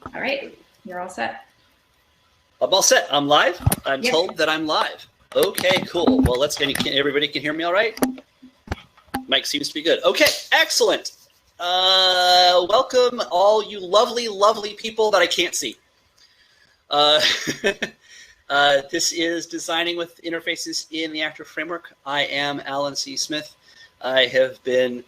All right, you're all set. I'm all set. I'm live. I'm Yes. told that I'm live. Okay, cool. Well, let's. Everybody can hear me all right? Mic seems to be good. Okay, excellent. Welcome all you lovely, lovely people that I can't see. This is Designing with Interfaces in the Actor Framework. I am Alan C. Smith. I have been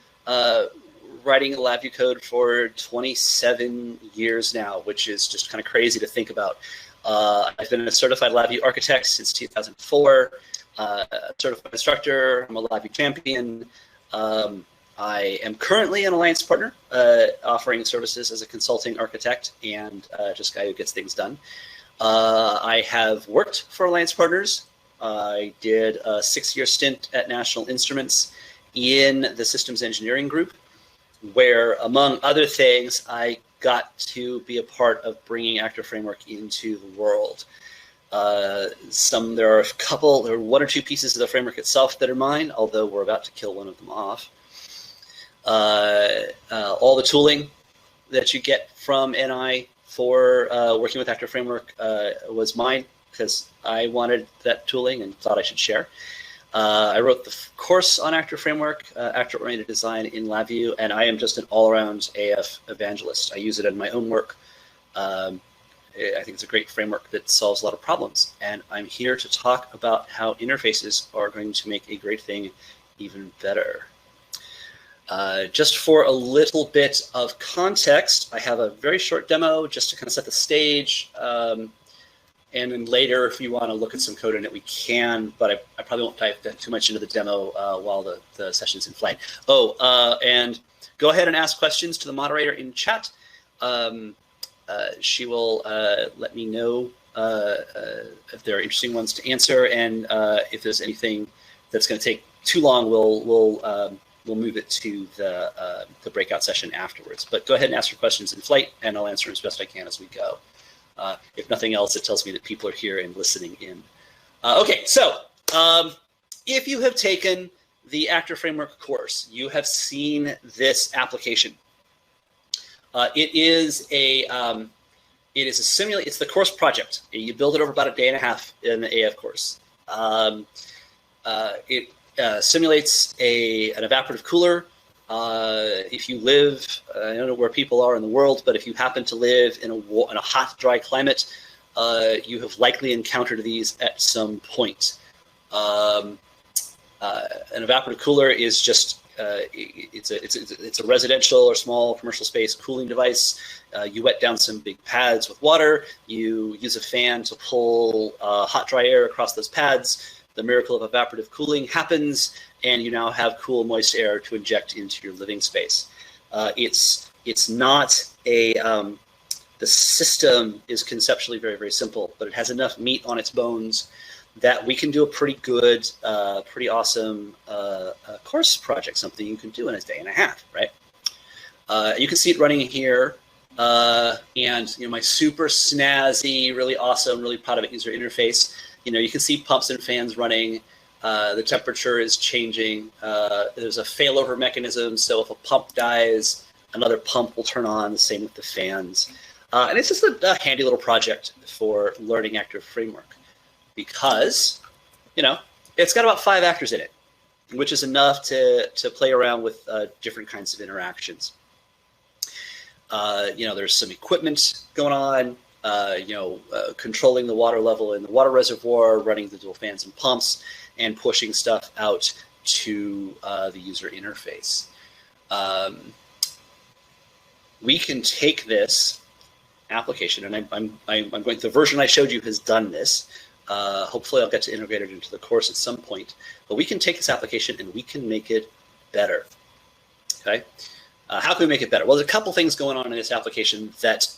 writing LabVIEW code for 27 years now, which is just kind of crazy to think about. I've been a certified LabVIEW architect since 2004, a certified instructor. I'm a LabVIEW champion. I am currently an alliance partner, offering services as a consulting architect and just a guy who gets things done. I have worked for alliance partners. I did a 6-year stint at National Instruments in the systems engineering group, where, among other things, I got to be a part of bringing Actor Framework into the world. There are one or two pieces of the framework itself that are mine, although we're about to kill one of them off. All the tooling that you get from NI for working with Actor Framework was mine, because I wanted that tooling and thought I should share. I wrote the course on Actor Framework, Actor-Oriented Design in LabVIEW, and I am just an all-around AF evangelist. I use it in my own work. I think it's a great framework that solves a lot of problems, and I'm here to talk about how interfaces are going to make a great thing even better. Just for a little bit of context, I have a very short demo just to kind of set the stage. And then later, if you want to look at some code in it, we can, but I probably won't dive too much into the demo while the session's in flight. And go ahead and ask questions to the moderator in chat. She will let me know if there are interesting ones to answer, and if there's anything that's going to take too long, we'll move it to the breakout session afterwards. But go ahead and ask your questions in flight, and I'll answer as best I can as we go. If nothing else, it tells me that people are here and listening in. Okay, so if you have taken the Actor Framework course, you have seen this application. It's the course project. You build it over about a day and a half in the AF course. It simulates an evaporative cooler. If you live, I don't know where people are in the world, but if you happen to live in a hot, dry climate, you have likely encountered these at some point. An evaporative cooler is just it's a residential or small commercial space cooling device. You wet down some big pads with water. You use a fan to pull hot, dry air across those pads. The miracle of evaporative cooling happens, and you now have cool, moist air to inject into your living space. It's not the system is conceptually very, very simple, but it has enough meat on its bones that we can do a pretty good, pretty awesome course project, something you can do in a day and a half, right? You can see it running here, and my super snazzy, really awesome, really proud of it user interface. You can see pumps and fans running. The temperature is changing. There's a failover mechanism, so if a pump dies, another pump will turn on, the same with the fans. And it's just a handy little project for learning Actor Framework, because, it's got about 5 actors in it, which is enough to play around with different kinds of interactions. There's some equipment going on. Controlling the water level in the water reservoir, running the dual fans and pumps, and pushing stuff out to the user interface. We can take this application, and I'm going. The version I showed you has done this. Hopefully, I'll get to integrate it into the course at some point. But we can take this application and we can make it better. Okay, how can we make it better? Well, there's a couple things going on in this application that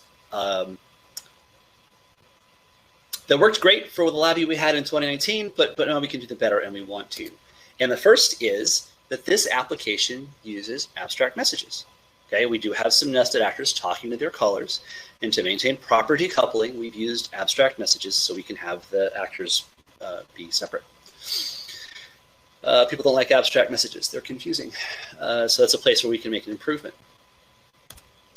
worked great for the LabVIEW we had in 2019, but now we can do the better, and we want to. And the first is that this application uses abstract messages. Okay, we do have some nested actors talking to their callers, and to maintain proper decoupling, we've used abstract messages so we can have the actors be separate. People don't like abstract messages. They're confusing. So that's a place where we can make an improvement.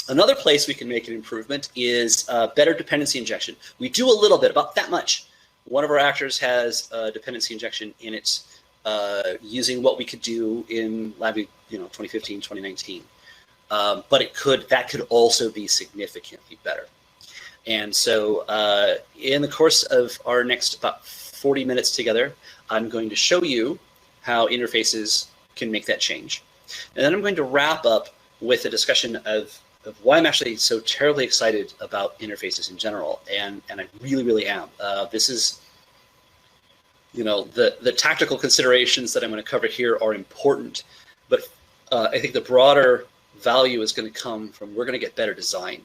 Another place we can make an improvement is better dependency injection. We do a little bit, about that much. One of our actors has dependency injection in it using what we could do in LabVIEW 2015, 2019. But that could also be significantly better. And so in the course of our next about 40 minutes together, I'm going to show you how interfaces can make that change. And then I'm going to wrap up with a discussion of why I'm actually so terribly excited about interfaces in general, and I really, really am. This is, the tactical considerations that I'm going to cover here are important, but I think the broader value is going to come from we're going to get better design,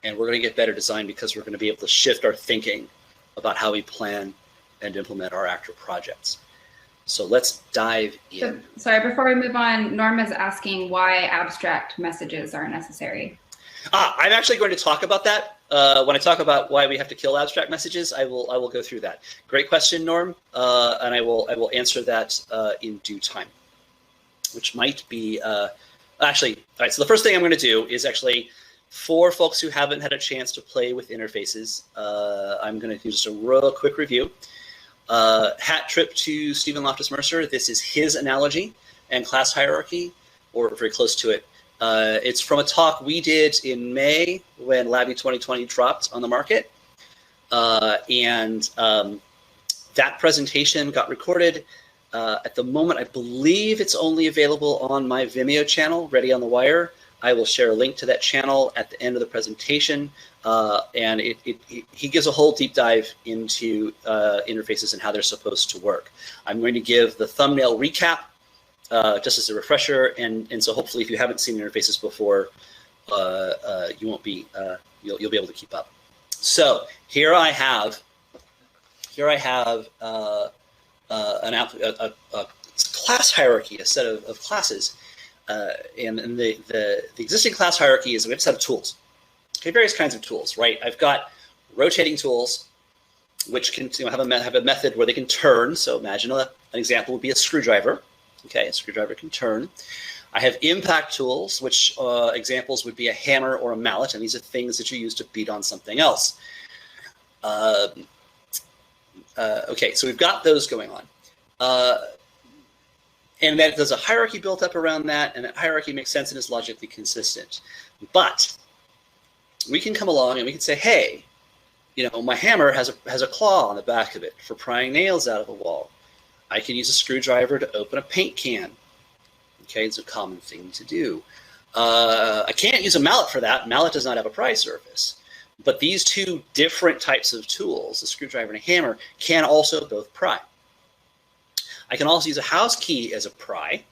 and we're going to get better design because we're going to be able to shift our thinking about how we plan and implement our actor projects. So let's dive in. So, sorry, before we move on, Norma's asking why abstract messages are necessary. I'm actually going to talk about that. When I talk about why we have to kill abstract messages, I will go through that. Great question, Norm, and I will answer that in due time, which might be actually, all right, so the first thing I'm going to do is actually, for folks who haven't had a chance to play with interfaces, I'm going to do just a real quick review. Hat tip to Stephen Loftus-Mercer. This is his analogy and class hierarchy, or very close to it. It's from a talk we did in May when LabVIEW 2020 dropped on the market. That presentation got recorded. At the moment, I believe it's only available on my Vimeo channel, Ready on the Wire. I will share a link to that channel at the end of the presentation. And he gives a whole deep dive into interfaces and how they're supposed to work. I'm going to give the thumbnail recap just as a refresher, and so hopefully if you haven't seen interfaces before, you won't be you'll be able to keep up. So here I have a class hierarchy, a set of classes, and the existing class hierarchy is we have a set of tools. Okay, various kinds of tools, right? I've got rotating tools, which can have a method where they can turn. So imagine an example would be a screwdriver. Okay, a screwdriver can turn. I have impact tools, which examples would be a hammer or a mallet, and these are things that you use to beat on something else. Okay, so we've got those going on. And then there's a hierarchy built up around that, and that hierarchy makes sense and is logically consistent. But we can come along and we can say, hey, my hammer has a claw on the back of it for prying nails out of a wall. I can use a screwdriver to open a paint can. Okay, it's a common thing to do. I can't use a mallet for that. Mallet does not have a pry surface. But these two different types of tools, a screwdriver and a hammer, can also both pry. I can also use a house key as a pry.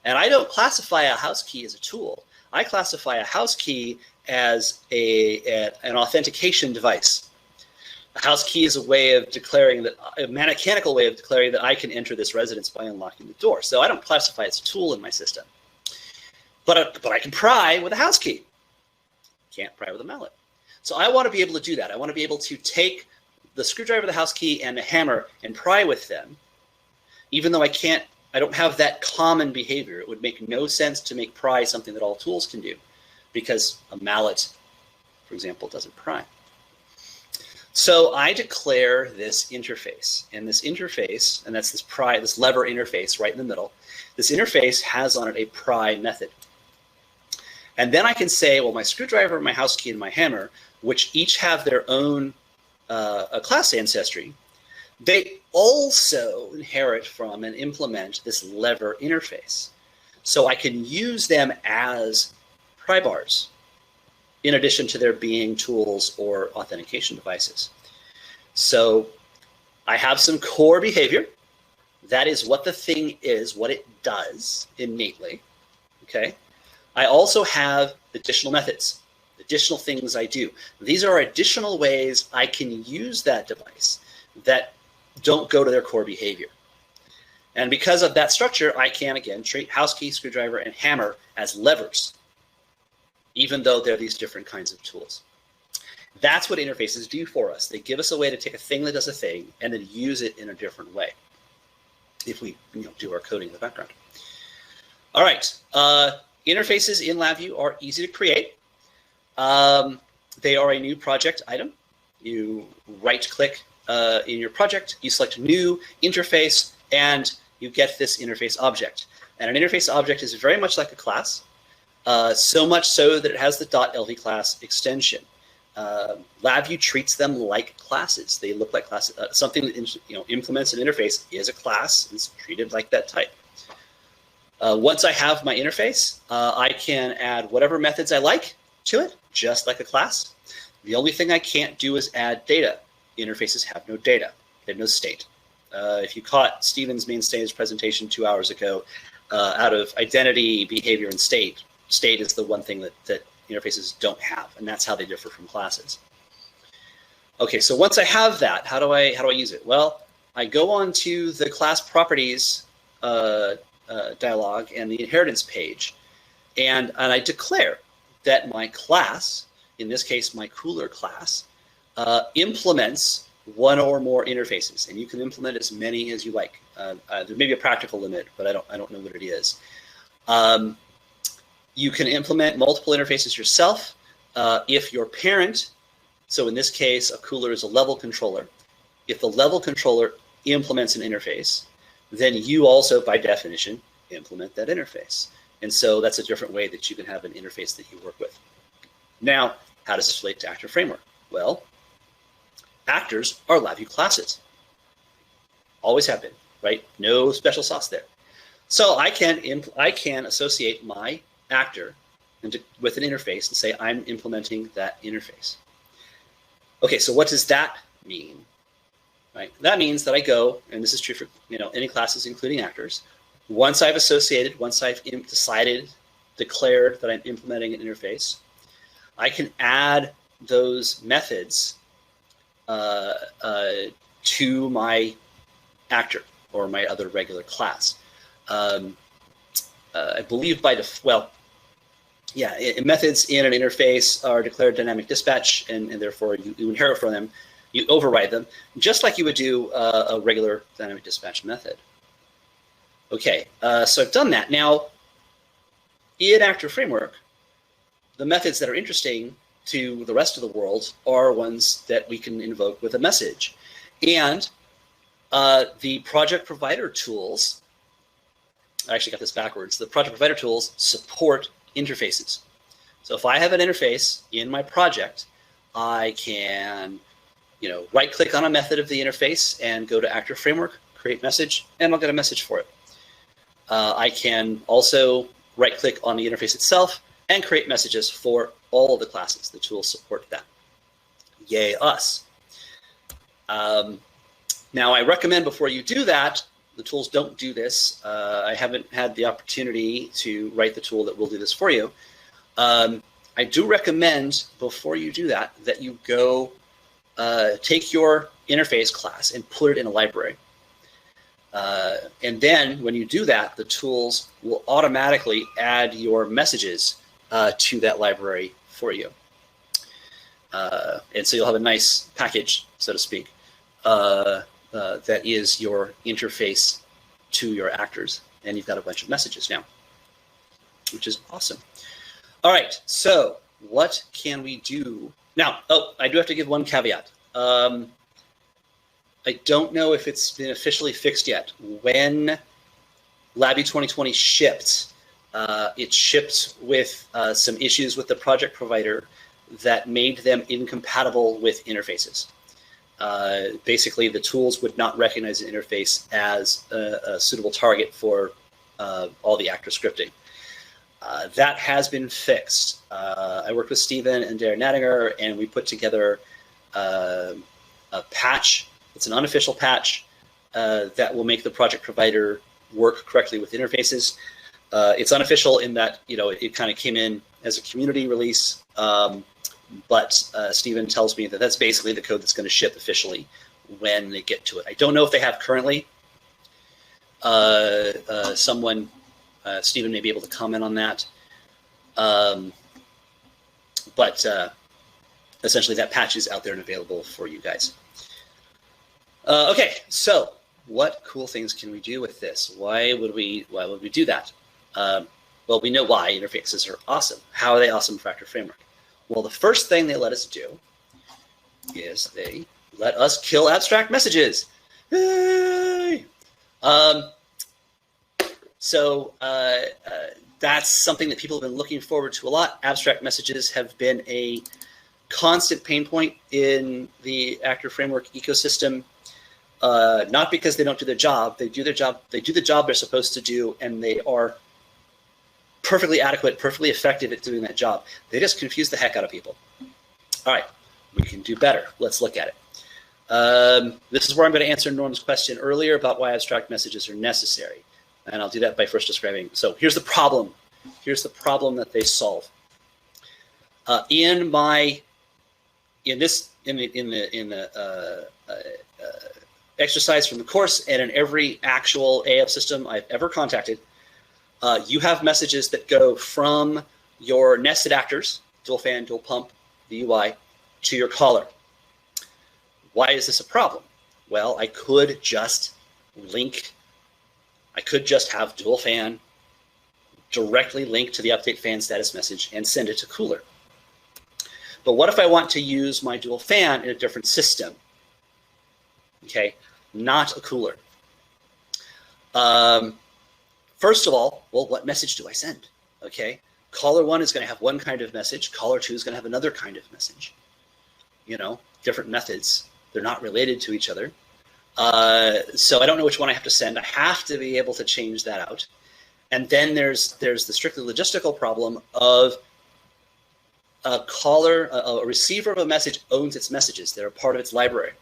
And I don't classify a house key as a tool. I classify a house key as an authentication device. A house key is a way of declaring that, a mechanical way of declaring that I can enter this residence by unlocking the door. So I don't classify it as a tool in my system. But I can pry with a house key. Can't pry with a mallet. So I want to be able to do that. I want to be able to take the screwdriver, the house key, and the hammer and pry with them, even though I don't have that common behavior. It would make no sense to make pry something that all tools can do, because a mallet, for example, doesn't pry. So I declare this interface, and this interface, and that's this lever interface right in the middle. This interface has on it a pry method. And then I can say, well, my screwdriver, my house key, and my hammer, which each have their own class ancestry, they also inherit from and implement this lever interface. So I can use them as pry bars, in addition to there being tools or authentication devices. So I have some core behavior. That is what the thing is, what it does innately. Okay. I also have additional methods, additional things I do. These are additional ways I can use that device that don't go to their core behavior. And because of that structure, I can, again, treat house key, screwdriver, and hammer as levers, even though they're these different kinds of tools. That's what interfaces do for us. They give us a way to take a thing that does a thing and then use it in a different way if we do our coding in the background. All right. Interfaces in LabVIEW are easy to create. They are a new project item. You right-click in your project, you select New Interface, and you get this interface object. And an interface object is very much like a class, so much so that it has the .lv class extension. LabVIEW treats them like classes. They look like classes. Something that implements an interface is a class. It's treated like that type. Once I have my interface, I can add whatever methods I like to it, just like a class. The only thing I can't do is add data. Interfaces have no data. They have no state. If you caught Stephen's main stage presentation 2 hours ago, out of identity, behavior, and state, state is the one thing that interfaces don't have, and that's how they differ from classes. Okay, so once I have that, how do I use it? Well, I go on to the class properties dialog and the inheritance page, and I declare that my class, in this case my cooler class, implements one or more interfaces, and you can implement as many as you like. There may be a practical limit, but I don't know what it is. You can implement multiple interfaces yourself if your parent, so in this case, a cooler is a level controller. If the level controller implements an interface, then you also, by definition, implement that interface. And so that's a different way that you can have an interface that you work with. Now, how does this relate to Actor Framework? Well, actors are LabVIEW classes. Always have been, right? No special sauce there. So I can associate my actor with an interface and say I'm implementing that interface. Okay, so what does that mean? Right? That means that I go, and this is true for any classes including actors. Once I've associated, once I've declared that I'm implementing an interface, I can add those methods to my actor or my other regular class. I believe by default, methods in an interface are declared dynamic dispatch, and therefore you inherit from them, you override them, just like you would do a regular dynamic dispatch method. Okay, so I've done that. Now, in Actor Framework, the methods that are interesting to the rest of the world are ones that we can invoke with a message. And the project provider tools, I actually got this backwards, the project provider tools support interfaces. So if I have an interface in my project, I can right-click on a method of the interface and go to Actor Framework, create message, and I'll get a message for it. I can also right-click on the interface itself and create messages for all of the classes. The tools support that. Yay us. Now, I recommend before you do that, the tools don't do this. I haven't had the opportunity to write the tool that will do this for you. I do recommend before you do that, that you go take your interface class and put it in a library. And then when you do that, the tools will automatically add your messages to that library for you. And so you'll have a nice package, so to speak, that is your interface to your actors. And you've got a bunch of messages now, which is awesome. All right, so what can we do? Now, I do have to give one caveat. I don't know if it's been officially fixed yet. When LabVIEW 2020 shipped, it shipped with some issues with the project provider that made them incompatible with interfaces. Basically, the tools would not recognize an interface as a suitable target for all the actor scripting. That has been fixed. I worked with Stephen and Darren Nattinger, and we put together a patch. It's an unofficial patch that will make the project provider work correctly with interfaces. It's unofficial in that it kind of came in as a community release, but Stephen tells me that that's basically the code that's going to ship officially when they get to it. I don't know if they have currently. Stephen may be able to comment on that. But essentially that patch is out there and available for you guys. Okay, so what cool things can we do with this? Why would we do that? Well, we know why interfaces are awesome. How are they awesome for Actor Framework? Well, the first thing they let us do is they let us kill abstract messages. Yay! So that's something that people have been looking forward to a lot. Abstract messages have been a constant pain point in the actor framework ecosystem, not because they don't do their job. They do their job. They do the job they're supposed to do, and they are perfectly adequate, perfectly effective at doing that job. They just confuse the heck out of people. All right, we can do better. Let's look at it. This is where I'm going to answer Norm's question earlier about why abstract messages are necessary. And I'll do that by first describing. So here's the problem. Here's the problem that they solve. In the exercise from the course and in every actual AF system I've ever contacted, you have messages that go from your nested actors, dual fan, dual pump, the UI, to your caller. Why is this a problem? Well, I could just have dual fan directly link to the update fan status message and send it to cooler. But what if I want to use my dual fan in a different system? Okay, not a cooler. First of all, well, what message do I send? Okay, caller 1 is going to have one kind of message. Caller 2 is going to have another kind of message. You know, different methods. They're not related to each other. So I don't know which one I have to send. I have to be able to change that out. And then there's the strictly logistical problem of a receiver of a message owns its messages. They're a part of its library.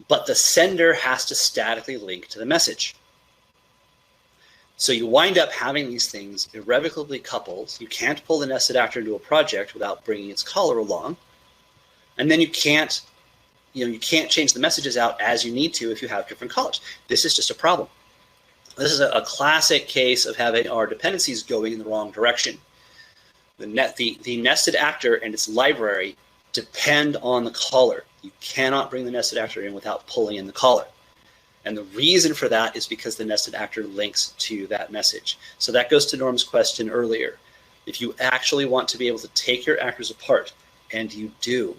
But the sender has to statically link to the message. So you wind up having these things irrevocably coupled. You can't pull the nested actor into a project without bringing its caller along. And then you can't change the messages out as you need to if you have different callers. This is just a problem. This is a classic case of having our dependencies going in the wrong direction. The nested actor and its library depend on the caller. You cannot bring the nested actor in without pulling in the caller. And the reason for that is because the nested actor links to that message. So that goes to Norm's question earlier. If you actually want to be able to take your actors apart, and you do,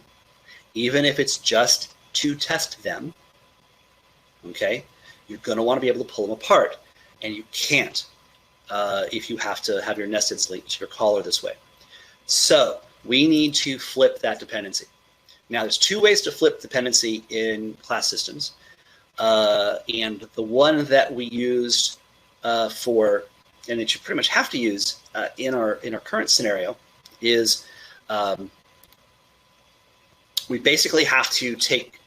even if it's just to test them, okay, you're going to want to be able to pull them apart. And you can't if you have to have your nesteds linked to your caller this way. So we need to flip that dependency. Now, there's two ways to flip dependency in class systems. And the one that we used and that you pretty much have to use in our current scenario is we basically have to take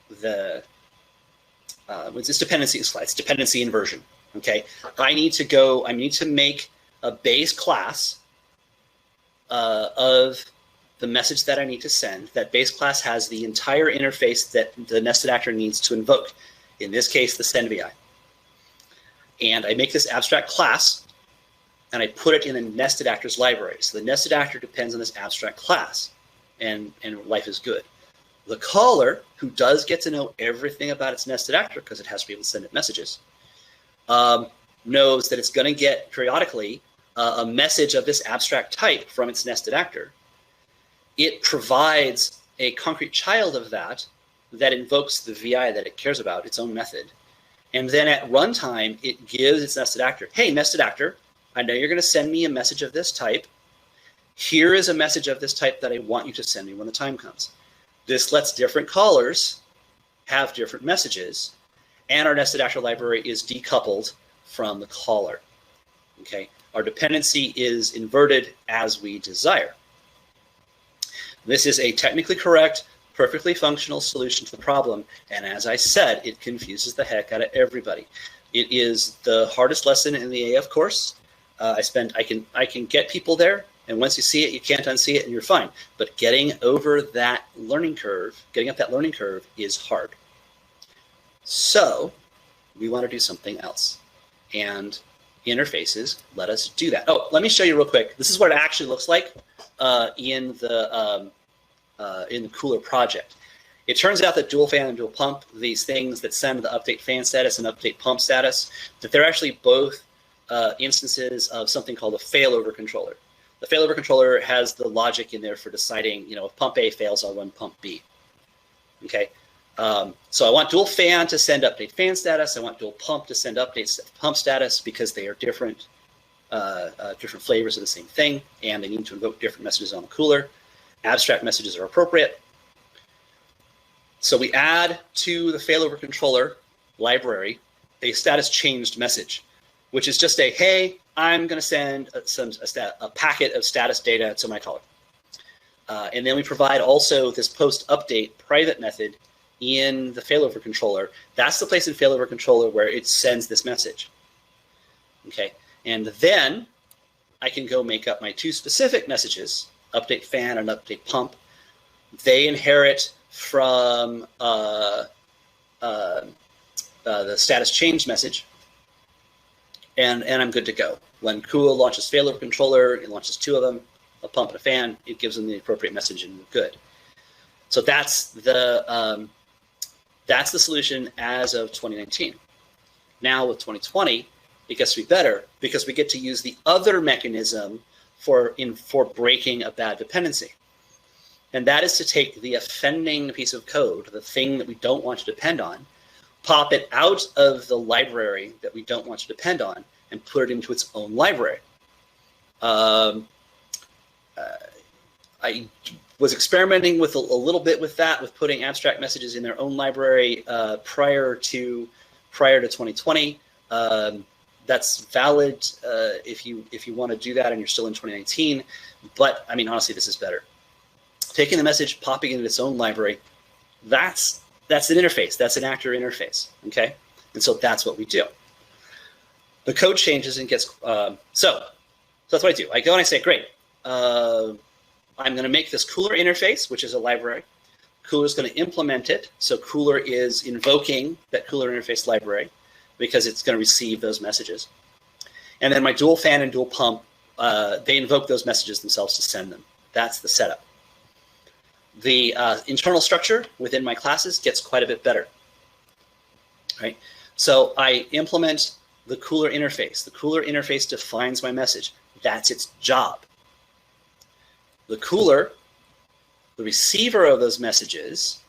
it's dependency slides, dependency inversion. Okay, I need to make a base class of the message that I need to send. That base class has the entire interface that the nested actor needs to invoke. In this case, the send VI. And I make this abstract class, and I put it in the nested actors library. So the nested actor depends on this abstract class, and life is good. The caller, who does get to know everything about its nested actor because it has to be able to send it messages, knows that it's going to get periodically a message of this abstract type from its nested actor. It provides a concrete child of that invokes the VI that it cares about, its own method. And then at runtime, it gives its nested actor, hey, nested actor, I know you're going to send me a message of this type. Here is a message of this type that I want you to send me when the time comes. This lets different callers have different messages, and our nested actor library is decoupled from the caller. Okay, our dependency is inverted as we desire. This is a technically correct, perfectly functional solution to the problem, and as I said, it confuses the heck out of everybody. It is the hardest lesson in the AF course. I can get people there, and once you see it, you can't unsee it, and you're fine. But getting over that learning curve, getting up that learning curve, is hard. So we want to do something else, and interfaces let us do that. Oh, let me show you real quick. This is what it actually looks like in the Cooler project. It turns out that dual fan and dual pump, these things that send the update fan status and update pump status, that they're actually both instances of something called a failover controller. The failover controller has the logic in there for deciding, if pump A fails, I'll run pump B. Okay, so I want dual fan to send update fan status. I want dual pump to send updates pump status because they are different flavors of the same thing, and they need to invoke different messages on the cooler. Abstract messages are appropriate. So we add to the failover controller library a status changed message, which is just a, hey, I'm going to send a packet of status data to my caller. And then we provide also this post update private method in the failover controller. That's the place in failover controller where it sends this message. Okay, and then I can go make up my two specific messages, update fan and update pump. They inherit from the status change message, and I'm good to go. When Kua launches failover controller, it launches two of them, a pump and a fan. It gives them the appropriate message, and we're good. So that's the solution as of 2019. Now with 2020, it gets to be better because we get to use the other mechanism for breaking a bad dependency. And that is to take the offending piece of code, the thing that we don't want to depend on, pop it out of the library that we don't want to depend on, and put it into its own library. I was experimenting with a little bit with that, with putting abstract messages in their own library prior to 2020. That's valid if you want to do that and you're still in 2019. But I mean, honestly, this is better. Taking the message, popping it in its own library, that's an interface. That's an actor interface. Okay, and so that's what we do. The code changes and gets so that's what I do. I go and I say, great. I'm going to make this cooler interface, which is a library. Cooler is going to implement it. So cooler is invoking that cooler interface library because it's going to receive those messages. And then my dual fan and dual pump, they invoke those messages themselves to send them. That's the setup. The internal structure within my classes gets quite a bit better. Right? So I implement the cooler interface. The cooler interface defines my message. That's its job. The cooler, the receiver of those messages,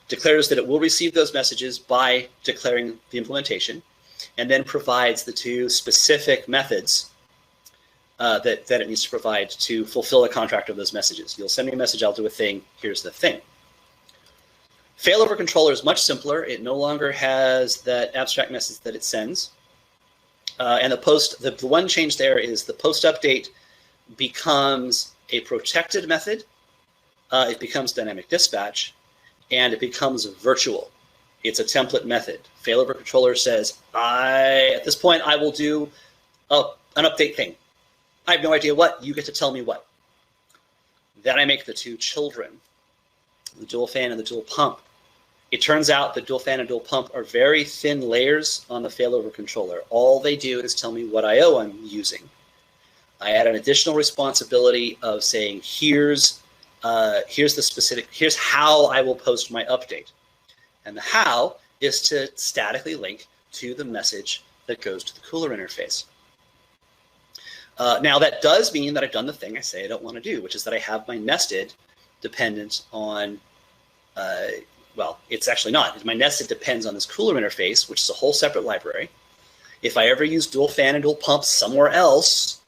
declares that it will receive those messages by declaring the implementation, and then provides the two specific methods that it needs to provide to fulfill the contract of those messages. You'll send me a message, I'll do a thing, here's the thing. Failover controller is much simpler. It no longer has that abstract message that it sends. And the one change there is the post update becomes a protected method. It becomes dynamic dispatch, and it becomes virtual. It's a template method. Failover controller says, at this point, I will do an update thing. I have no idea what. You get to tell me what. Then I make the two children, the dual fan and the dual pump. It turns out the dual fan and dual pump are very thin layers on the failover controller. All they do is tell me what I/O I'm using. I add an additional responsibility of saying, here's how I will post my update. And the how is to statically link to the message that goes to the cooler interface. Now that does mean that I've done the thing I say I don't want to do, which is that I have my nested dependent on, well, it's actually not. My nested depends on this cooler interface, which is a whole separate library. If I ever use dual fan and dual pump somewhere else,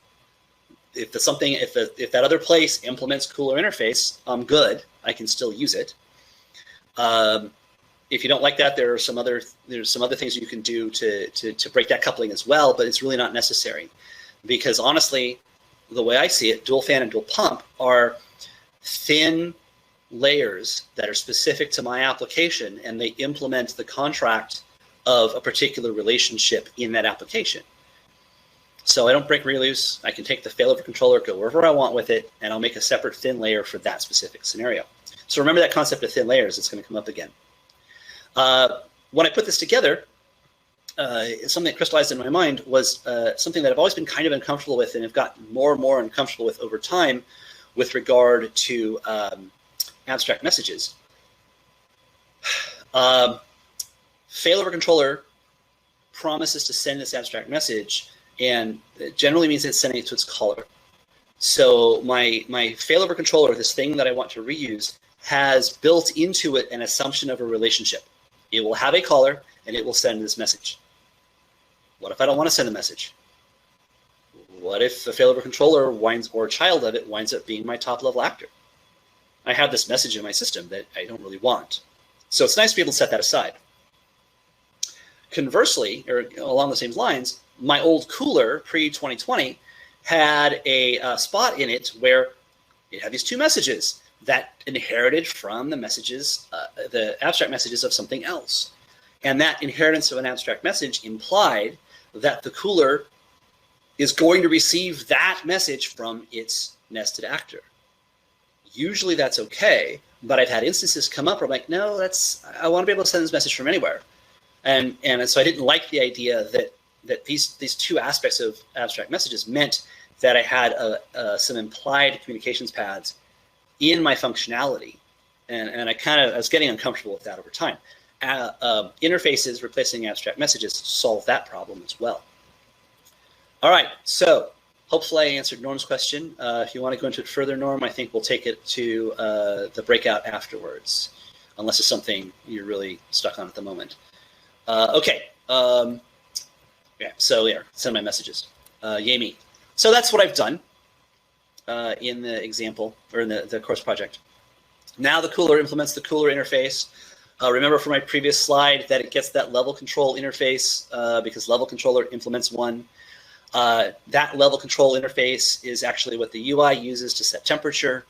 if that other place implements cooler interface, I'm good. I can still use it. If you don't like that, there's some other things you can do to break that coupling as well, but it's really not necessary. Because honestly, the way I see it, dual fan and dual pump are thin layers that are specific to my application, and they implement the contract of a particular relationship in that application. So I don't break reuse. I can take the failover controller, go wherever I want with it, and I'll make a separate thin layer for that specific scenario. So remember that concept of thin layers. It's going to come up again. When I put this together, something that crystallized in my mind was something that I've always been kind of uncomfortable with, and have gotten more and more uncomfortable with over time with regard to abstract messages. Failover controller promises to send this abstract message, and it generally means it's sending it to its caller. So my failover controller, this thing that I want to reuse, has built into it an assumption of a relationship. It will have a caller, and it will send this message. What if I don't want to send a message? What if the failover controller or a child of it winds up being my top-level actor? I have this message in my system that I don't really want. So it's nice to be able to set that aside. Conversely, or along the same lines, my old cooler pre-2020 had a spot in it where it had these two messages that inherited from the messages, the abstract messages of something else. And that inheritance of an abstract message implied that the cooler is going to receive that message from its nested actor. Usually that's okay, but I've had instances come up where I'm like, no, I want to be able to send this message from anywhere. And so I didn't like the idea that these two aspects of abstract messages meant that I had some implied communications paths in my functionality. And I was getting uncomfortable with that over time. Interfaces replacing abstract messages solve that problem as well. All right, so hopefully I answered Norm's question. If you want to go into it further, Norm, I think we'll take it to the breakout afterwards, unless it's something you're really stuck on at the moment. Okay, yeah, so yeah, send my messages. Yay me. So that's what I've done in the example, or in the course project. Now the cooler implements the cooler interface. Remember from my previous slide that it gets that level control interface because level controller implements one. That level control interface is actually what the UI uses to set temperature.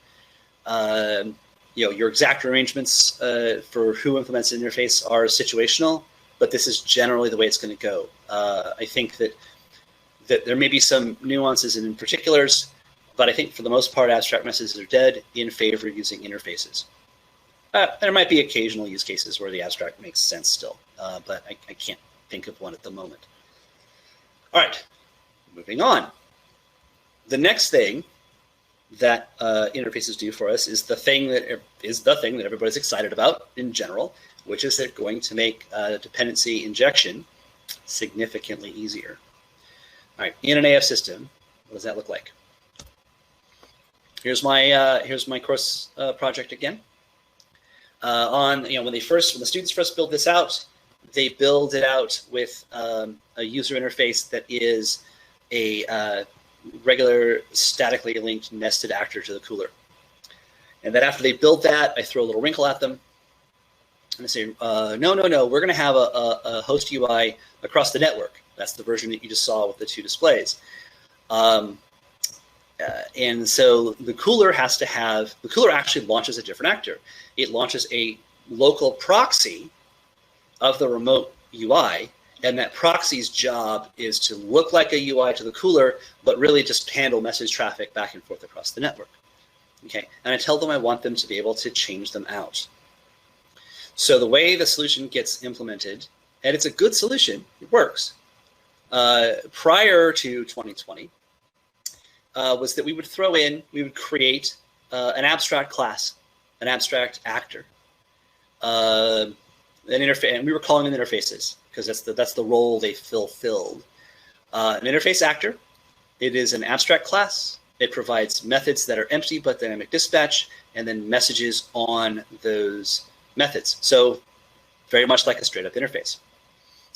Your exact arrangements for who implements an interface are situational, but this is generally the way it's going to go. I think that there may be some nuances and in particulars, but I think for the most part, abstract messages are dead in favor of using interfaces. There might be occasional use cases where the abstract makes sense still, but I can't think of one at the moment. All right, moving on. The next thing that interfaces do for us is the thing that everybody's excited about in general, which is they're going to make dependency injection significantly easier. All right, in an AF system, what does that look like? Here's my course project again. When the students first build this out, they build it out with a user interface that is a regular statically linked nested actor to the cooler. And then after they build that, I throw a little wrinkle at them. And I say, no, we're going to have a host UI across the network. That's the version that you just saw with the two displays. And so the cooler actually launches a different actor. It launches a local proxy of the remote UI, and that proxy's job is to look like a UI to the cooler, but really just handle message traffic back and forth across the network. Okay, and I tell them I want them to be able to change them out. So the way the solution gets implemented, and it's a good solution, it works. Prior to 2020, was that we would create an abstract class, an abstract actor, an interface, and we were calling them interfaces because that's the role they fulfilled. An interface actor, it is an abstract class. It provides methods that are empty but dynamic dispatch, and then messages on those methods. So very much like a straight up interface.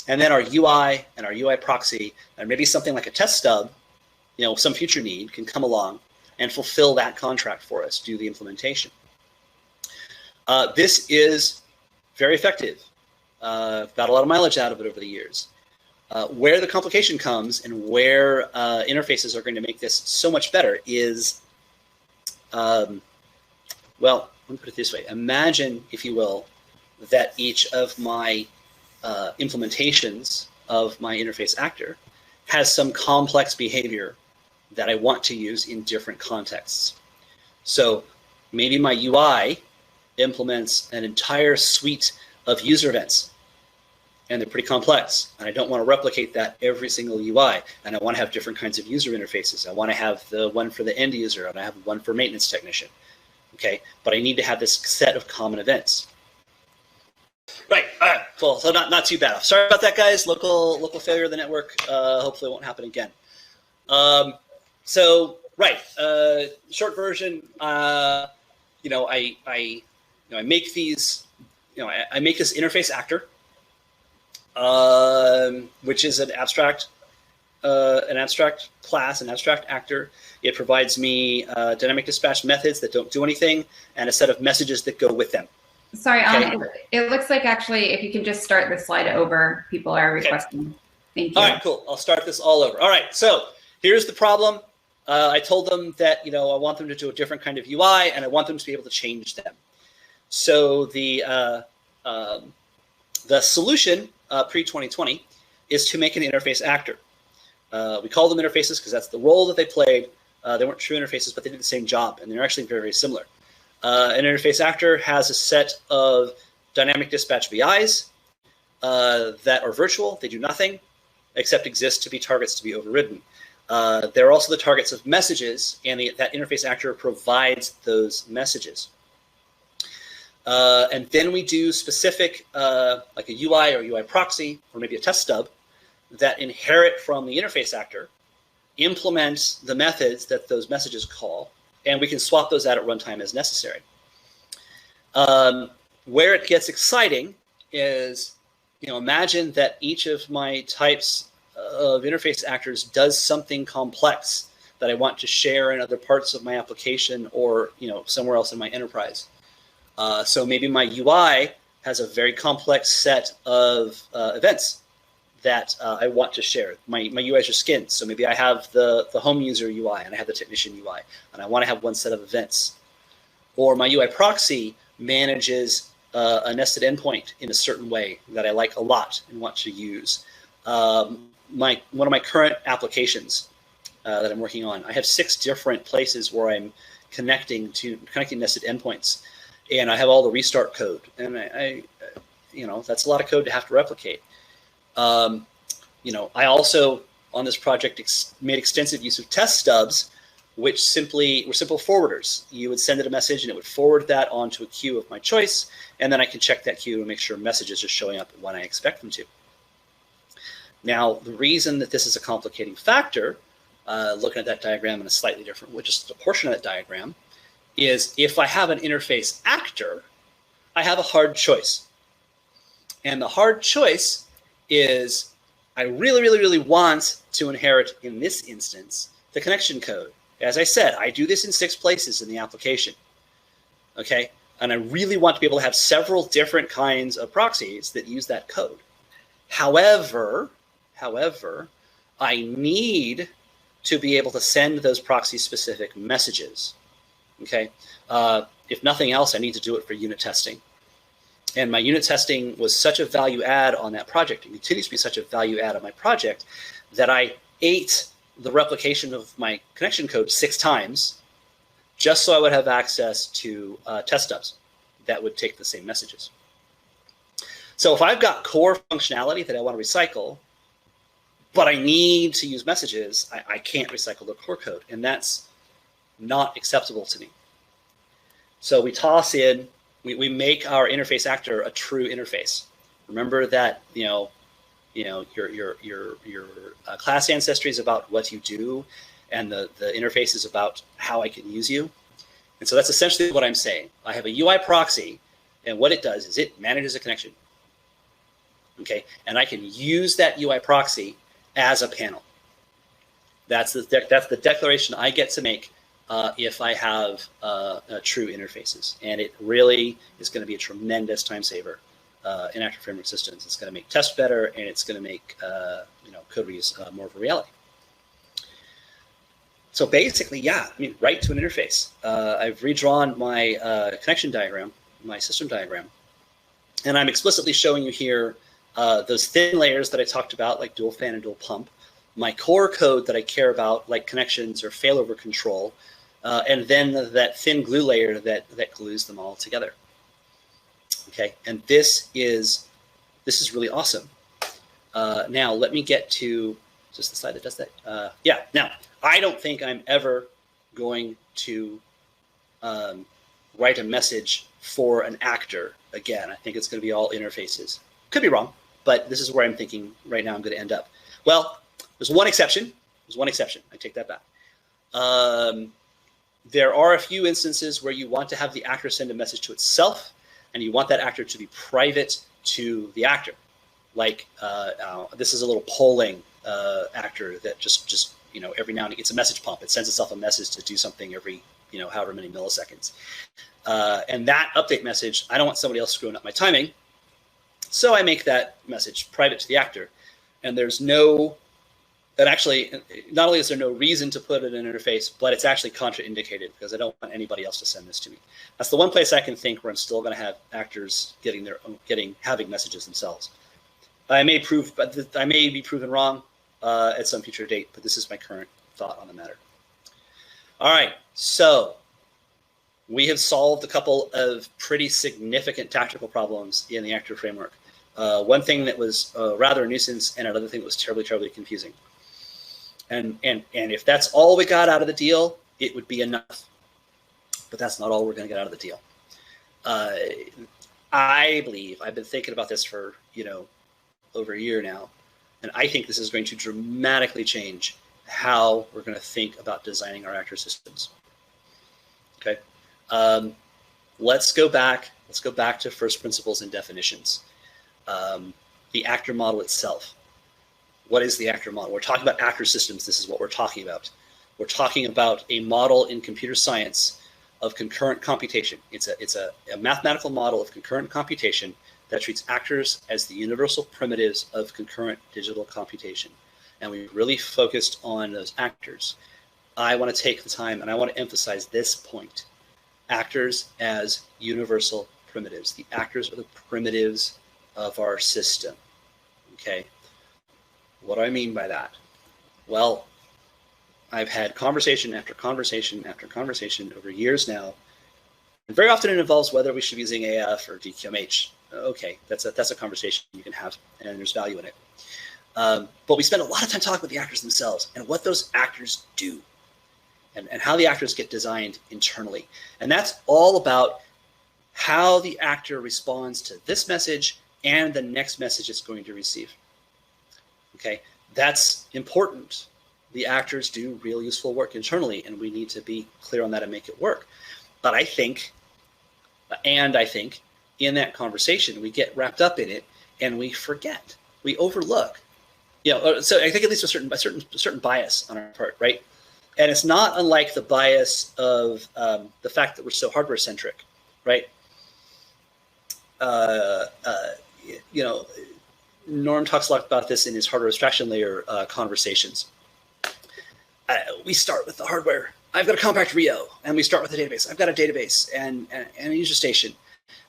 And then our UI and our UI proxy, and maybe something like a test stub, some future need can come along and fulfill that contract for us, do the implementation. This is very effective. Got a lot of mileage out of it over the years. Where the complication comes and where interfaces are going to make this so much better is, well, let me put it this way. Imagine, if you will, that each of my implementations of my interface actor has some complex behavior that I want to use in different contexts. So maybe my UI implements an entire suite of user events, and they're pretty complex, and I don't want to replicate that every single UI, and I want to have different kinds of user interfaces. I want to have the one for the end user, and I have one for maintenance technician, okay? But I need to have this set of common events. Right, cool, so not too bad. Sorry about that, guys. Local failure of the network. Hopefully it won't happen again. So Right. Short version. I make these. I make this interface actor, which is an abstract class, an abstract actor. It provides me dynamic dispatch methods that don't do anything and a set of messages that go with them. Sorry, it looks like actually if you can just start the slide over, people are requesting. Okay. Thank you. All right, cool. I'll start this all over. All right, so here's the problem. I told them that I want them to do a different kind of UI and I want them to be able to change them. So the solution pre-2020 is to make an interface actor. We call them interfaces because that's the role that they played. They weren't true interfaces, but they did the same job, and they're actually very, very similar. An interface actor has a set of dynamic dispatch VIs that are virtual. They do nothing except exist to be targets to be overridden. They're also the targets of messages, and that interface actor provides those messages. And then we do specific, like a UI or UI proxy, or maybe a test stub, that inherit from the interface actor, implement the methods that those messages call, and we can swap those out at runtime as necessary. Where it gets exciting is, imagine that each of my types of interface actors does something complex that I want to share in other parts of my application or, somewhere else in my enterprise. So maybe my UI has a very complex set of events that I want to share. My UIs are skinned, so maybe I have the home user UI and I have the technician UI, and I want to have one set of events. Or my UI proxy manages a nested endpoint in a certain way that I like a lot and want to use. One of my current applications that I'm working on, I have 6 different places where I'm connecting nested endpoints, and I have all the restart code, and I that's a lot of code to have to replicate. I also, on this project, made extensive use of test stubs, which were simple forwarders. You would send it a message, and it would forward that onto a queue of my choice, and then I can check that queue and make sure messages are showing up when I expect them to. Now, the reason that this is a complicating factor, looking at that diagram in a slightly different way, just a portion of that diagram, is if I have an interface actor, I have a hard choice. And the hard choice is I really, really, really want to inherit, in this instance, the connection code. As I said, I do this in 6 places in the application, okay? And I really want to be able to have several different kinds of proxies that use that code. However, I need to be able to send those proxy-specific messages, okay? If nothing else, I need to do it for unit testing. And my unit testing was such a value add on that project, and continues to be such a value add on my project, that I ate the replication of my connection code 6 times just so I would have access to test stubs that would take the same messages. So if I've got core functionality that I want to recycle, but I need to use messages, I can't recycle the core code, and that's not acceptable to me. So we toss in, we make our interface actor a true interface. Remember that your class ancestry is about what you do, and the interface is about how I can use you. And so that's essentially what I'm saying. I have a UI proxy, and what it does is it manages a connection. Okay, and I can use that UI proxy as a panel. That's the declaration I get to make if I have true interfaces, and it really is going to be a tremendous time saver in active framework systems. It's going to make tests better, and it's going to make code reuse more of a reality. So basically, yeah, write to an interface. I've redrawn my connection diagram, my system diagram, and I'm explicitly showing you here those thin layers that I talked about, like dual fan and dual pump, my core code that I care about, like connections or failover control, and then that thin glue layer that glues them all together. Okay, and this is really awesome. Now let me get to just the slide that does that. Yeah, now I don't think I'm ever going to write a message for an actor again. I think it's going to be all interfaces. Could be wrong, but this is where I'm thinking right now I'm going to end up. Well, there's one exception. I take that back. There are a few instances where you want to have the actor send a message to itself, and you want that actor to be private to the actor. Like this is a little polling actor that just every now and again, it's a message pump. It sends itself a message to do something every however many milliseconds. And that update message, I don't want somebody else screwing up my timing, so I make that message private to the actor. And there's no, that actually, not only is there no reason to put it in an interface, but it's actually contraindicated because I don't want anybody else to send this to me. That's the one place I can think where I'm still going to have actors having messages themselves. I may be proven wrong at some future date, but this is my current thought on the matter. All right, so we have solved a couple of pretty significant tactical problems in the actor framework. One thing that was rather a nuisance, and another thing that was terribly, terribly confusing. And if that's all we got out of the deal, it would be enough. But that's not all we're going to get out of the deal. I believe, I've been thinking about this for over a year now, and I think this is going to dramatically change how we're going to think about designing our actor systems. Okay, let's go back to first principles and definitions. The actor model itself. What is the actor model? We're talking about actor systems. This is what we're talking about. We're talking about a model in computer science of concurrent computation. It's a mathematical model of concurrent computation that treats actors as the universal primitives of concurrent digital computation. And we really focused on those actors. I want to take the time and I want to emphasize this point. Actors as universal primitives. The actors are the primitives of our system. Okay. What do I mean by that? Well, I've had conversation after conversation after conversation over years now. And very often it involves whether we should be using AF or DQMH. Okay, that's a conversation you can have, and there's value in it. But we spend a lot of time talking about the actors themselves and what those actors do and how the actors get designed internally. And that's all about how the actor responds to this message and the next message it's going to receive. Okay, that's important. The actors do real useful work internally, and we need to be clear on that and make it work. But I think in that conversation, we get wrapped up in it and we forget, we overlook. So I think at least a certain bias on our part, right? And it's not unlike the bias of the fact that we're so hardware centric, right? Norm talks a lot about this in his hardware abstraction layer conversations. We start with the hardware. I've got a compact Rio, and we start with a database. I've got a database and a user station,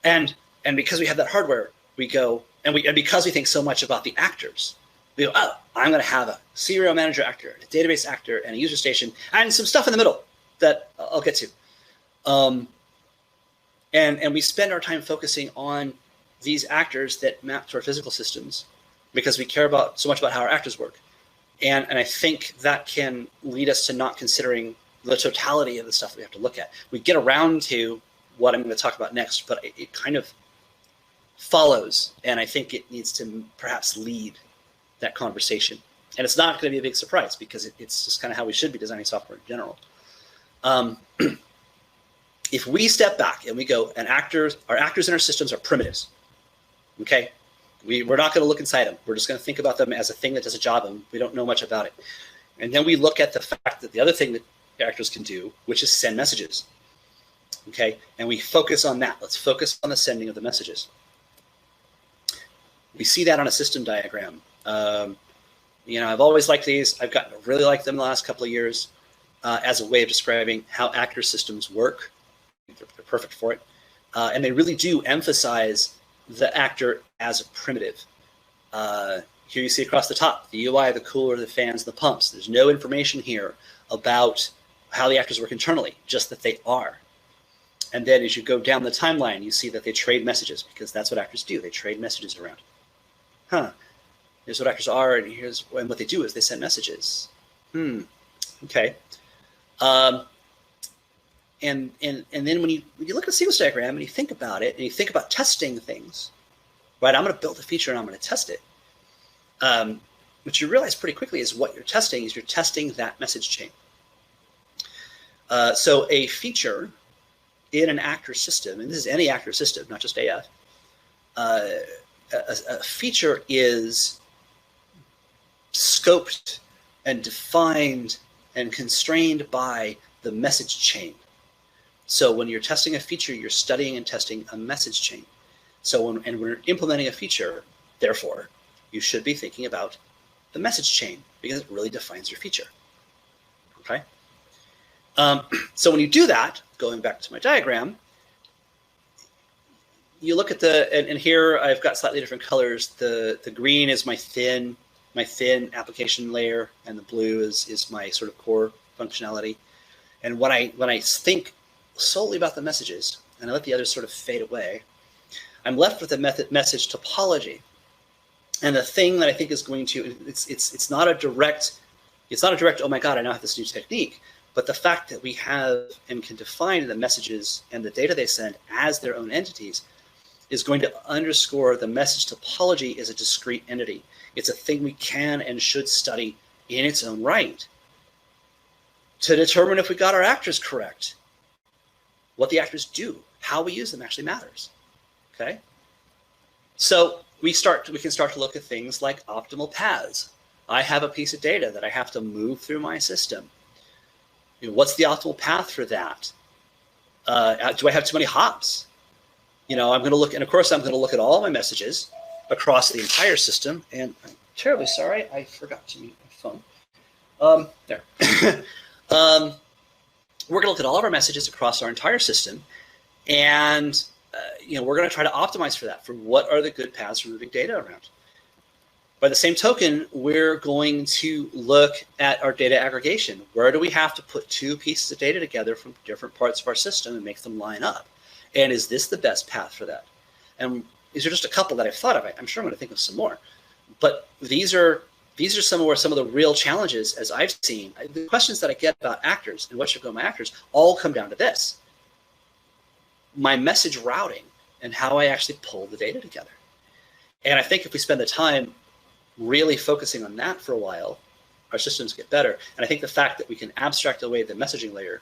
and because we have that hardware, we go and because we think so much about the actors, we go, oh, I'm going to have a serial manager actor, a database actor, and a user station, and some stuff in the middle that I'll get to. And we spend our time focusing on these actors that map to our physical systems because we care so much about how our actors work. And I think that can lead us to not considering the totality of the stuff that we have to look at. We get around to what I'm going to talk about next, but it kind of follows, and I think it needs to perhaps lead that conversation. And it's not going to be a big surprise because it's just kind of how we should be designing software in general. If we step back and we go, our actors in our systems are primitives, okay? We're not going to look inside them. We're just going to think about them as a thing that does a job, and we don't know much about it. And then we look at the fact that the other thing that actors can do, which is send messages, okay? And we focus on that. Let's focus on the sending of the messages. We see that on a system diagram. I've always liked these. I've gotten to really like them the last couple of years as a way of describing how actor systems work. I think they're perfect for it. And they really do emphasize the actor as a primitive. Here you see across the top, the UI, the cooler, the fans, the pumps. There's no information here about how the actors work internally, just that they are. And then as you go down the timeline, you see that they trade messages because that's what actors do. They trade messages around. Here's what actors are, and what they do is they send messages. Okay. And then when you look at a sequence diagram and you think about it, and you think about testing things, right? I'm going to build a feature and I'm going to test it. What you realize pretty quickly is what you're testing that message chain. So a feature in an actor system, and this is any actor system, not just AF, a feature is scoped and defined and constrained by the message chain. So when you're testing a feature, you're studying and testing a message chain. So when we're implementing a feature, therefore, you should be thinking about the message chain because it really defines your feature. Okay. So when you do that, going back to my diagram, you look at the, and here I've got slightly different colors. The green is my thin application layer, and the blue is my sort of core functionality. And when I think solely about the messages and I let the others sort of fade away, I'm left with a message topology. And the thing that I think is going to, it's not a direct, oh my God, I now have this new technique. But the fact that we have and can define the messages and the data they send as their own entities is going to underscore the message topology is a discrete entity. It's a thing we can and should study in its own right to determine if we got our actors correct. What the actors do, how we use them actually matters. Okay? So we can start to look at things like optimal paths. I have a piece of data that I have to move through my system. You know, what's the optimal path for that? Do I have too many hops? You know, I'm going to look, and of course, I'm going to look at all my messages across the entire system. And I'm terribly sorry, I forgot to mute my phone. There. We're going to look at all of our messages across our entire system, and you know, we're going to try to optimize for that. For what are the good paths for moving data around? By the same token, we're going to look at our data aggregation. Where do we have to put two pieces of data together from different parts of our system and make them line up? And is this the best path for that? And these are just a couple that I've thought of. I'm sure I'm going to think of some more. But these are some of the real challenges, as I've seen. The questions that I get about actors and what should go to my actors all come down to this: my message routing and how I actually pull the data together. And I think if we spend the time really focusing on that for a while, our systems get better. And I think the fact that we can abstract away the messaging layer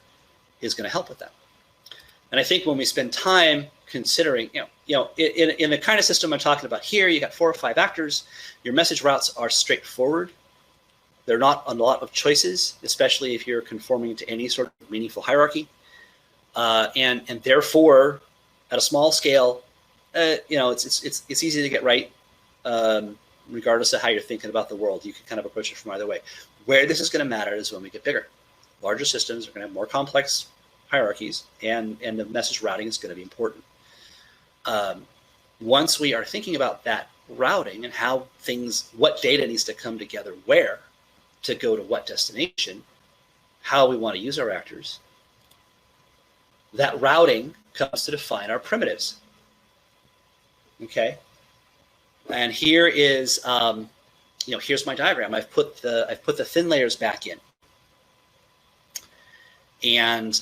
is going to help with that. And I think when we spend time considering, in the kind of system I'm talking about here, you got 4 or 5 actors. Your message routes are straightforward. They're not a lot of choices, especially if you're conforming to any sort of meaningful hierarchy. And therefore, at a small scale, it's easy to get right. Regardless of how you're thinking about the world, you can kind of approach it from either way. Where this is going to matter is when we get bigger. Larger systems are going to have more complex hierarchies, and the message routing is going to be important. Once we are thinking about that routing and how what data needs to come together where to go to what destination, how we want to use our actors, that routing comes to define our primitives. Okay? And here is, here's my diagram. I've put the thin layers back in, and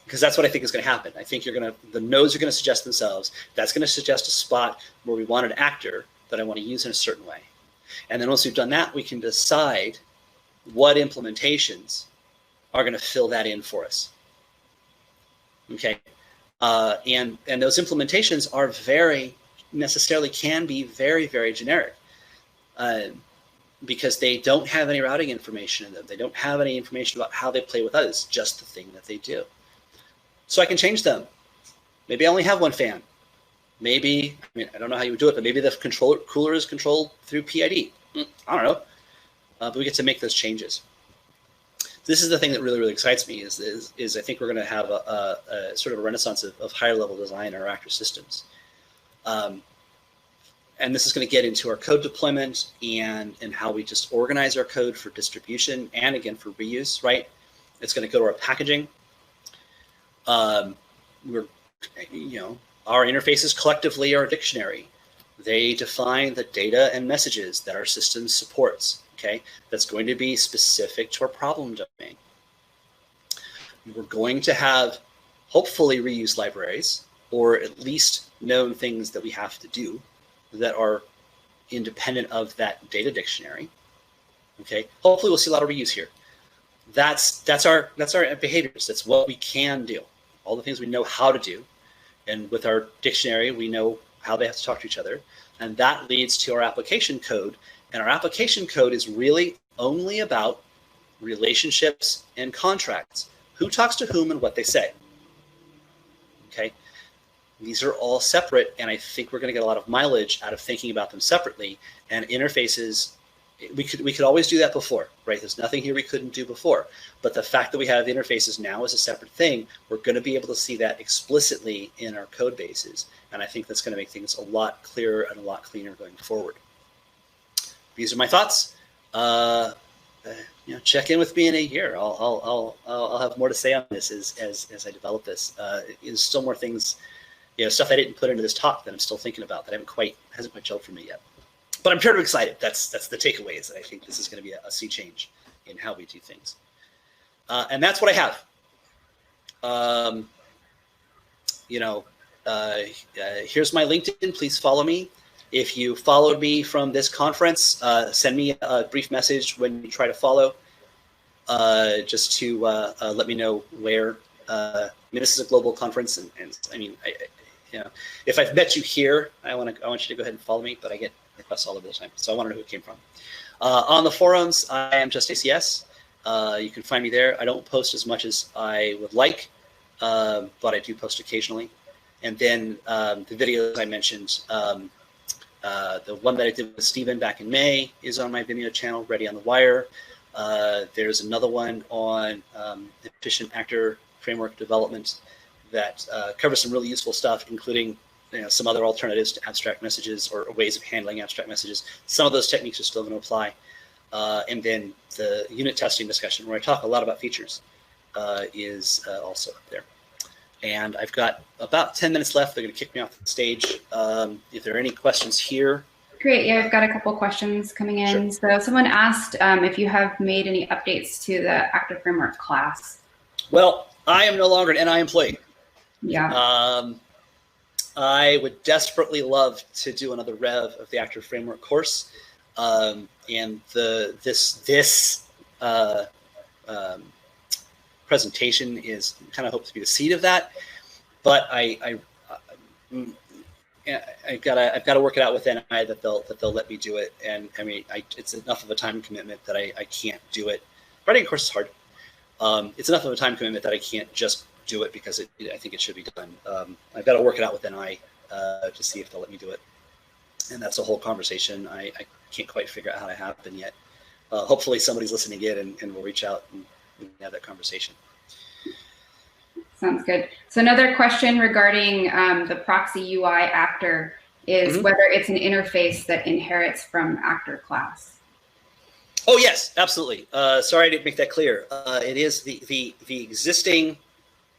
because that's what I think is going to happen. I think the nodes are going to suggest themselves. That's going to suggest a spot where we want an actor that I want to use in a certain way, and then once we've done that, we can decide what implementations are going to fill that in for us. Okay, and those implementations are necessarily can be very, very generic because they don't have any routing information in them. They don't have any information about how they play with us, just the thing that they do. So I can change them. Maybe I only have one fan. Maybe, I don't know how you would do it, but maybe the cooler is controlled through PID. I don't know. But we get to make those changes. This is the thing that really, really excites me is I think we're going to have a sort of a renaissance of higher level design in our actor systems. And this is going to get into our code deployment and how we just organize our code for distribution and again for reuse, right? It's going to go to our packaging. Our interfaces collectively are a dictionary. They define the data and messages that our system supports, okay? That's going to be specific to our problem domain. We're going to have hopefully reuse libraries, or at least known things that we have to do that are independent of that data dictionary. Okay, hopefully we'll see a lot of reuse here. that's our behaviors. That's what we can do. All the things we know how to do. And with our dictionary, we know how they have to talk to each other. And that leads to our application code. And our application code is really only about relationships and contracts. Who talks to whom and what they say. Okay? These are all separate, and I think we're going to get a lot of mileage out of thinking about them separately. And interfaces, we could always do that before, right? There's nothing here we couldn't do before. But the fact that we have interfaces now as a separate thing, we're going to be able to see that explicitly in our code bases. And I think that's going to make things a lot clearer and a lot cleaner going forward. These are my thoughts. Check in with me in a year. I'll have more to say on this as I develop this. There's still more things, stuff I didn't put into this talk that I'm still thinking about that hasn't quite gelled for me yet. But I'm sort of excited. That's the takeaway. Is that I think this is going to be a sea change in how we do things. And that's what I have. Here's my LinkedIn. Please follow me. If you followed me from this conference, send me a brief message when you try to follow, just to let me know where. This is a global conference, and I mean, if I've met you here, I want you to go ahead and follow me. But I get requests all over the time, so I want to know who it came from. On the forums, I am just ACS. You can find me there. I don't post as much as I would like, but I do post occasionally. And then the videos I mentioned. The one that I did with Stephen back in May is on my Vimeo channel, Ready on the Wire. There's another one on efficient actor framework development that covers some really useful stuff, including some other alternatives to abstract messages or ways of handling abstract messages. Some of those techniques are still going to apply. And then the unit testing discussion, where I talk a lot about features, is also up there. And I've got about 10 minutes left. They're going to kick me off the stage. If there are any questions here. Great. Yeah, I've got a couple questions coming in. Sure. So someone asked if you have made any updates to the Actor Framework class. Well, I am no longer an NI employee. Yeah. I would desperately love to do another rev of the Actor Framework course. And this presentation is kind of hoped to be the seed of that, but I've got to work it out with NI that they'll let me do it. And I mean, it's enough of a time commitment that I can't do it. Writing a course is hard. It's enough of a time commitment that I can't just do it because I think it should be done. I've got to work it out with NI to see if they'll let me do it. And that's a whole conversation I can't quite figure out how to happen yet. Hopefully somebody's listening in and will reach out and we can have that conversation. Sounds good. So another question regarding the proxy UI actor is whether it's an interface that inherits from actor class. Oh yes, absolutely. Sorry I didn't make that clear. It is the existing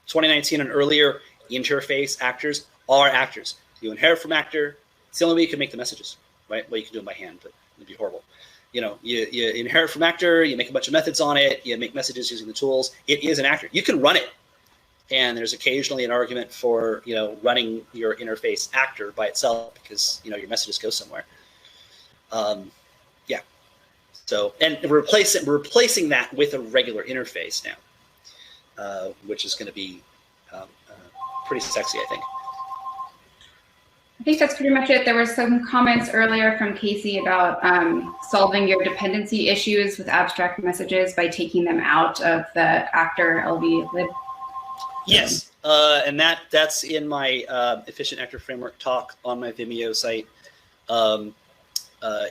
2019 and earlier interface actors are actors. You inherit from actor. It's the only way you can make the messages, right? Well, you can do them by hand, but it'd be horrible. You inherit from actor, you make a bunch of methods on it, you make messages using the tools. It is an actor. You can run it. And there's occasionally an argument for, running your interface actor by itself because, your messages go somewhere. Yeah. So, and we're replacing that with a regular interface now, which is going to be pretty sexy, I think. I think that's pretty much it. There were some comments earlier from Casey about solving your dependency issues with abstract messages by taking them out of the actor LV lib. Yes, and that's in my Efficient Actor Framework talk on my Vimeo site.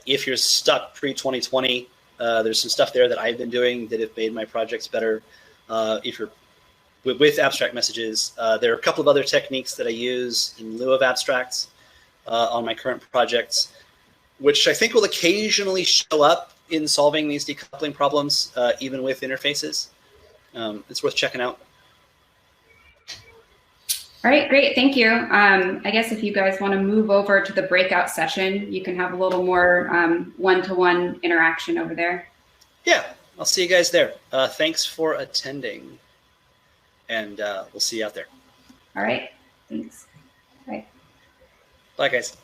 If you're stuck pre-2020, there's some stuff there that I've been doing that have made my projects better. If you're with abstract messages, there are a couple of other techniques that I use in lieu of abstracts on my current projects, which I think will occasionally show up in solving these decoupling problems, even with interfaces. It's worth checking out. All right, great, thank you. I guess if you guys want to move over to the breakout session, you can have a little more one-to-one interaction over there. Yeah, I'll see you guys there. Thanks for attending, and we'll see you out there. All right, thanks. Bye. Bye, guys.